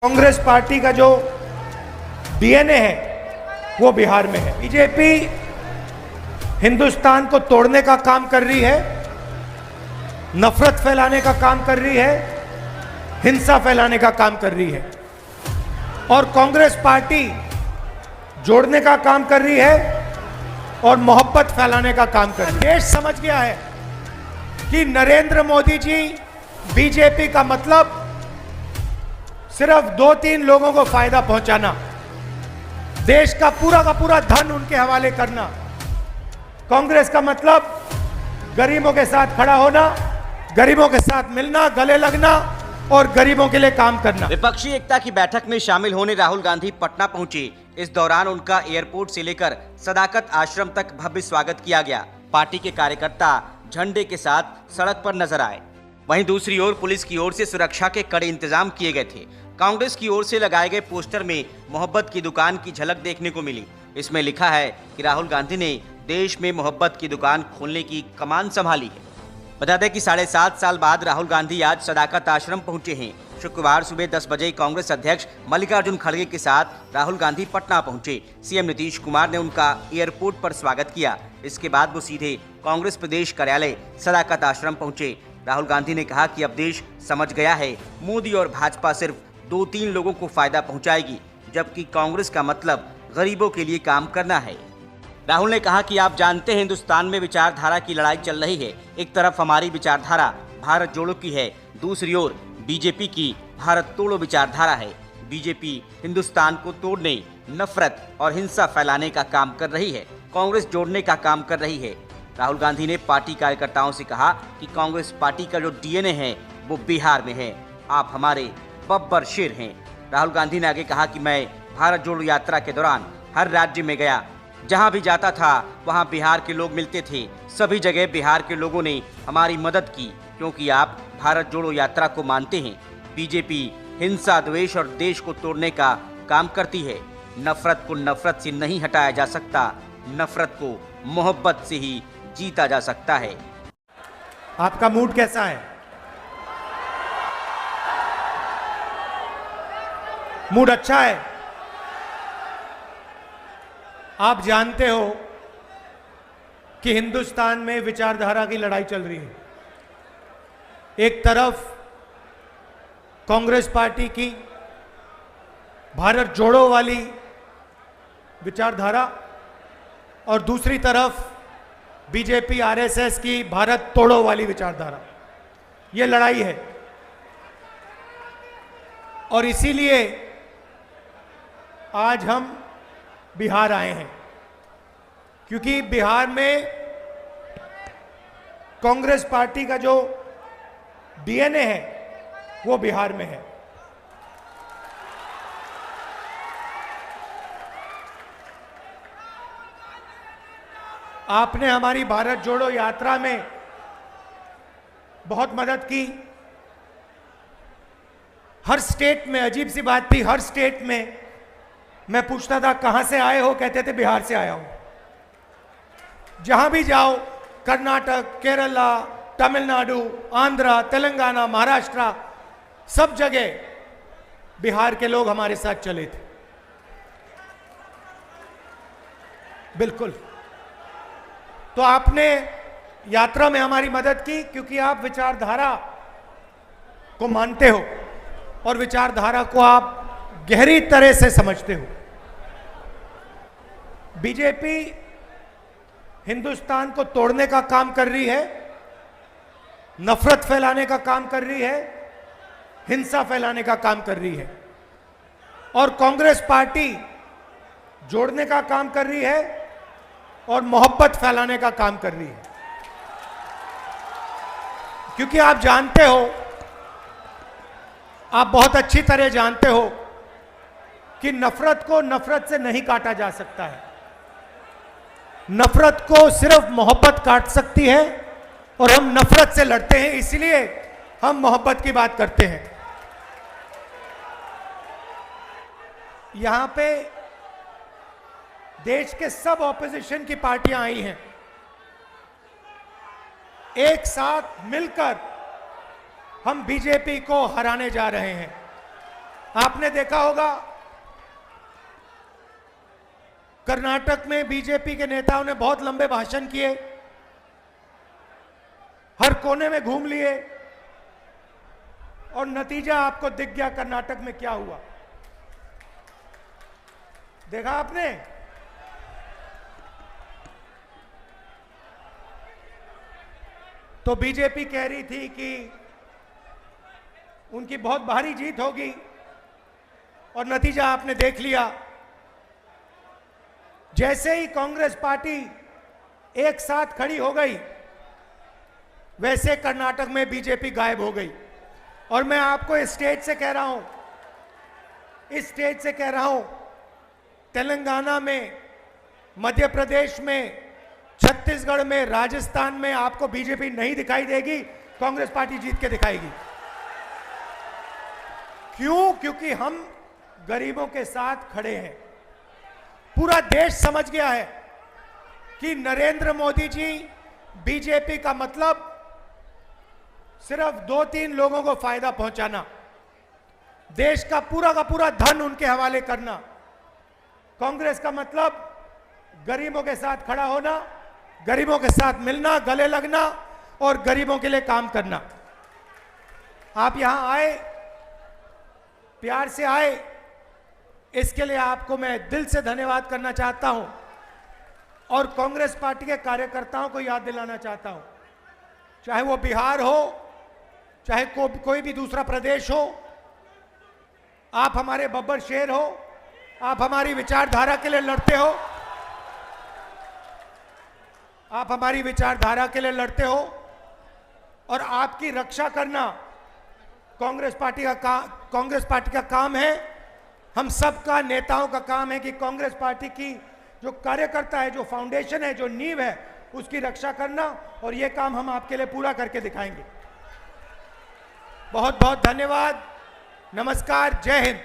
Congress party का जो DNA है वो बिहार में है। बीजेपी हिंदुस्तान को तोड़ने का काम कर रही है, नफरत फैलाने का काम कर रही है, हिंसा फैलाने का काम कर रही है। और कांग्रेस पार्टी जोड़ने का काम कर रही है और मोहब्बत फैलाने का काम कर रही है। देश समझ गया है कि नरेंद्र मोदी जी बीजेपी का मतलब सिर्फ 2-3 लोगों को फायदा पहुंचाना, देश का पूरा धन उनके हवाले करना। कांग्रेस का मतलब गरीबों के साथ खड़ा होना, गरीबों के साथ मिलना, गले लगना और गरीबों के लिए काम करना। विपक्षी एकता की बैठक में शामिल होने राहुल गांधी पटना पहुंचे। इस दौरान उनका एयरपोर्ट से लेकर सदाकत आश्रम तक भव्य स्वागत किया गया। पार्टी के कार्यकर्ता झंडे के साथ सड़क पर नजर आए। वहीं दूसरी ओर पुलिस की ओर से सुरक्षा के कड़े इंतजाम किए गए थे। कांग्रेस की ओर से लगाए गए पोस्टर में मोहब्बत की दुकान की झलक देखने को मिली। इसमें लिखा है कि राहुल गांधी ने देश में मोहब्बत की दुकान खोलने की कमान संभाली है। बता दें कि 7.5 साल बाद राहुल गांधी आज सदाकत आश्रम पहुंचे हैं। शुक्रवार सुबह 10 बजे कांग्रेस अध्यक्ष मल्लिकार्जुन खड़गे के साथ राहुल गांधी पटना पहुंचे। सीएम नीतीश कुमार ने उनका एयरपोर्ट पर स्वागत किया। इसके बाद वो सीधे कांग्रेस प्रदेश कार्यालय सदाकत आश्रम पहुंचे। राहुल गांधी ने कहा कि अब देश समझ गया है मोदी और भाजपा सिर्फ 2-3 लोगों को फायदा पहुंचाएगी, जबकि कांग्रेस का मतलब गरीबों के लिए काम करना है। राहुल ने कहा कि आप जानते हैं हिंदुस्तान में विचारधारा की लड़ाई चल रही है। एक तरफ हमारी विचारधारा भारत जोड़ो की है, दूसरी ओर बीजेपी की भारत तोड़ो विचारधारा है। बीजेपी हिंदुस्तान को तोड़ने, नफरत और हिंसा फैलाने का काम कर रही है, कांग्रेस जोड़ने का काम कर रही है। राहुल गांधी ने पार्टी कार्यकर्ताओं से कहा कि कांग्रेस पार्टी का जो डीएनए है वो बिहार में है, आप हमारे बब्बर शेर हैं। राहुल गांधी ने आगे कहा कि मैं भारत जोड़ो यात्रा के दौरान हर राज्य में गया, जहां भी जाता था वहां बिहार के लोग मिलते थे। सभी जगह बिहार के लोगों ने हमारी मदद की, क्योंकि आप भारत जोड़ो यात्रा को मानते हैं। बीजेपी हिंसा, द्वेष और देश को तोड़ने का काम करती है। नफरत को नफरत से नहीं हटाया जा सकता, नफरत को मोहब्बत से ही जीता जा सकता है। आपका मूड कैसा है? मूड अच्छा है? आप जानते हो कि हिंदुस्तान में विचारधारा की लड़ाई चल रही है। एक तरफ कांग्रेस पार्टी की भारत जोड़ो वाली विचारधारा और दूसरी तरफ बीजेपी आरएसएस की भारत तोड़ो वाली विचारधारा। यह लड़ाई है और इसीलिए आज हम बिहार आए हैं, क्योंकि बिहार में कांग्रेस पार्टी का जो डीएनए है वो बिहार में है। आपने हमारी भारत जोड़ो यात्रा में बहुत मदद की। हर स्टेट में, अजीब सी बात थी, हर स्टेट में मैं पूछता था कहां से आए हो, कहते थे बिहार से आया हूं। जहां भी जाओ, कर्नाटक, केरला, तमिलनाडु, आंध्रा, तेलंगाना, महाराष्ट्र, सब जगह बिहार के लोग हमारे साथ चले थे। बिल्कुल। तो आपने यात्रा में हमारी मदद की क्योंकि आप विचारधारा को मानते हो और विचारधारा को आप गहरी तरह से समझते हो। बीजेपी हिंदुस्तान को तोड़ने का काम कर रही है, नफरत फैलाने का काम कर रही है, हिंसा फैलाने का काम कर रही है। और कांग्रेस पार्टी जोड़ने का काम कर रही है और मोहब्बत फैलाने का काम कर रही है। क्योंकि आप जानते हो, आप बहुत अच्छी तरह जानते हो कि नफरत को नफरत से नहीं काटा जा सकता है। नफरत को सिर्फ मोहब्बत काट सकती है और हम नफरत से लड़ते हैं, इसलिए हम मोहब्बत की बात करते हैं। यहां पे देश के सब ऑपोजिशन की पार्टियां आई हैं। एक साथ मिलकर हम बीजेपी को हराने जा रहे हैं। आपने देखा होगा कर्नाटक में बीजेपी के नेताओं ने बहुत लंबे भाषण किए, हर कोने में घूम लिए और नतीजा आपको दिख गया कर्नाटक में क्या हुआ। देखा आपने? तो बीजेपी कह रही थी कि उनकी बहुत भारी जीत होगी और नतीजा आपने देख लिया। जैसे ही कांग्रेस पार्टी एक साथ खड़ी हो गई, वैसे कर्नाटक में बीजेपी गायब हो गई। और मैं आपको इस स्टेज से कह रहा हूं, तेलंगाना में, मध्य प्रदेश में, छत्तीसगढ़ में, राजस्थान में आपको बीजेपी नहीं दिखाई देगी, कांग्रेस पार्टी जीत के दिखाएगी। क्यों? क्योंकि हम गरीबों के साथ खड़े हैं। पूरा देश समझ गया है कि नरेंद्र मोदी जी, बीजेपी का मतलब सिर्फ 2-3 लोगों को फायदा पहुंचाना, देश का पूरा धन उनके हवाले करना। कांग्रेस का मतलब गरीबों के साथ खड़ा होना, गरीबों के साथ मिलना, गले लगना और गरीबों के लिए काम करना। आप यहां आए, प्यार से आए, इसके लिए आपको मैं दिल से धन्यवाद करना चाहता हूं और कांग्रेस पार्टी के कार्यकर्ताओं को याद दिलाना चाहता हूं, चाहे वो बिहार हो, चाहे कोई भी दूसरा प्रदेश हो, आप हमारे बब्बर शेर हो, आप हमारी विचारधारा के लिए लड़ते हो, आप हमारी विचारधारा के लिए लड़ते हो और आपकी रक्षा करना कांग्रेस पार्टी का काम है। हम सबका, नेताओं का काम है कि कांग्रेस पार्टी की जो कार्यकर्ता है, जो फाउंडेशन है, जो नींव है, उसकी रक्षा करना, और ये काम हम आपके लिए पूरा करके दिखाएंगे। बहुत बहुत धन्यवाद। नमस्कार। जय हिंद।